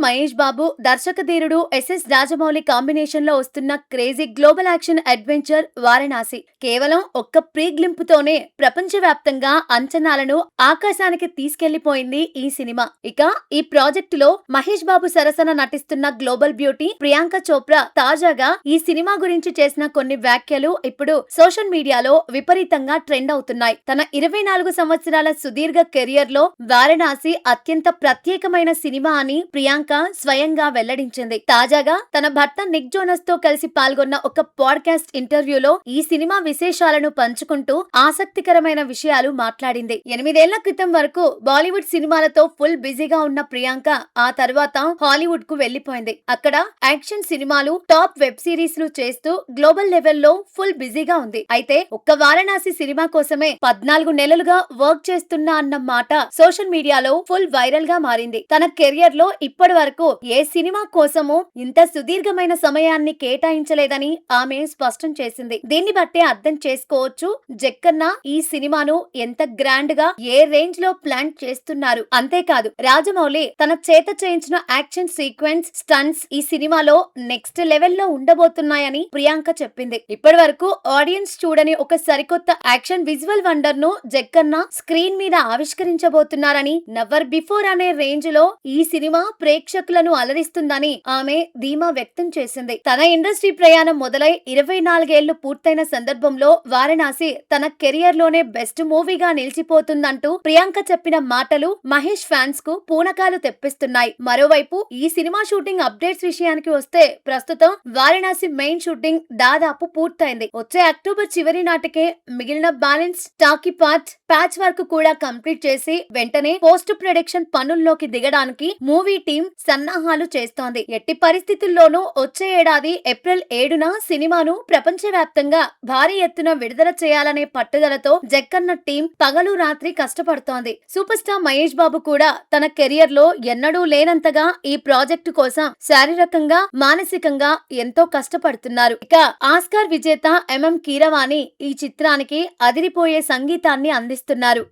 మహేష్ బాబు, దర్శక ధీరుడు SS Rajamouli combination లో వస్తున్న crazy global action adventure Varanasi కేవలం ఒక్క ప్రీ గ్లింపుతోనే ప్రపంచవ్యాప్తంగా అంచనాలను ఆకాశానికి తీసుకెళ్లిపోయింది ఈ సినిమా. ఇక ఈ ప్రాజెక్టులో మహేష్ బాబు సరసన నటిస్తున్న గ్లోబల్ బ్యూటీ ప్రియాంక చోప్రా తాజాగా ఈ సినిమా గురించి చేసిన కొన్ని వ్యాఖ్యలు ఇప్పుడు సోషల్ మీడియాలో విపరీతంగా ట్రెండ్ అవుతున్నాయి. తన 24 సంవత్సరాల సుదీర్ఘ కెరియర్ లో వారణాసి అత్యంత ప్రత్యేకమైన సినిమా అని ప్రియాంక స్వయంగా వెల్లడించింది. తాజాగా తన భర్త నిక్ జోనస్ తో కలిసి పాల్గొన్న ఒక పాడ్కాస్ట్ ఇంటర్వ్యూలో ఈ సినిమా విశేషాలను పంచుకుంటూ ఆసక్తికరమైన విషయాలు మాట్లాడింది. 8 ఏళ్ల క్రితం వరకు బాలీవుడ్ సినిమాలతో ఫుల్ బిజీగా ఉన్న ప్రియాంక ఆ తర్వాత హాలీవుడ్ కు వెళ్లిపోయింది. అక్కడ యాక్షన్ సినిమాలు, టాప్ వెబ్ సిరీస్ లు చేస్తూ గ్లోబల్ లెవెల్లో ఫుల్ బిజీగా ఉంది. అయితే ఒక్క వారణాసి సినిమా కోసమే 14 నెలలుగా వర్క్ చేస్తున్నా అన్న మాట సోషల్ మీడియాలో ఫుల్ వైరల్ గా మారింది. తన కెరియర్ లో ఇప్పటి వరకు ఏ సినిమా కోసమో ఇంత సుదీర్ఘమైన సమయాన్ని కేటాయించలేదని ఆమె స్పష్టం చేసింది. దీన్ని బట్టే అర్థం చేసుకోవచ్చు జక్కన్న ఈ సినిమాను ఎంత గ్రాండ్ గా ఏ రేంజ్ లో ప్లాన్ చేస్తున్నారు. అంతేకాదు రాజమౌళి తన చేత చేయించిన యాక్షన్ సీక్వెన్స్, స్టంట్స్ ఈ సినిమాలో నెక్స్ట్ లెవెల్ లో ఉండబోతున్నాయని ప్రియాంక చెప్పింది. ఇప్పటి వరకు ఆడియన్స్ చూడని ఒక సరికొత్త యాక్షన్ విజువల్ వండర్ ను జక్కన్న స్క్రీన్ మీద ఆవిష్కరించబోతున్నారని, నెవర్ బిఫోర్ అనే రేంజ్ లో ఈ సినిమా ప్రేక్షకులను అలరిస్తుందని ఆమె ధీమా వ్యక్తం చేసింది. తన ఇండస్ట్రీ ప్రయాణం మొదలై 24 ఏళ్లు పూర్తయిన సందర్భంలో వారణాసి తన కెరియర్ లోనే బెస్ట్ మూవీగా నిలిచిపోతుందంటూ ప్రియాంక చెప్పిన మాటలు మహేష్ ఫ్యాన్స్ కు పూనకాలు తెప్పిస్తున్నాయి. మరోవైపు ఈ సినిమా షూటింగ్ అప్డేట్స్ విషయానికి వస్తే ప్రస్తుతం వారణాసి మెయిన్ షూటింగ్ దాదాపు పూర్తయింది. వచ్చే అక్టోబర్ చివరి నాటికే మిగిలిన balance talkie part, patch work కూడా కంప్లీట్ చేసి వెంటనే పోస్ట్ ప్రొడక్షన్ పనుల్లోకి దిగడానికి మూవీ టీం సన్నాహాలు చేస్తోంది. ఎట్టి పరిస్థితుల్లోనూ వచ్చే ఏడాది ఏప్రిల్ 7న సినిమాను ప్రపంచవ్యాప్తంగా భారీ ఎత్తున విడుదల చేయాలనే పట్టుదలతో జక్కన్న టీం పగలు రాత్రి కష్టపడుతోంది. సూపర్ స్టార్ మహేష్ బాబు కూడా తన కెరియర్ లో ఎన్నడూ లేనంతగా ఈ ప్రాజెక్టు కోసం శారీరకంగా, మానసికంగా ఎంతో కష్టపడుతున్నారు. ఇక ఆస్కార్ విజేత ఎంఎం కీరవాణి ఈ చిత్రానికి అదిరిపోయే సంగీతాన్ని అందిస్తున్నారు.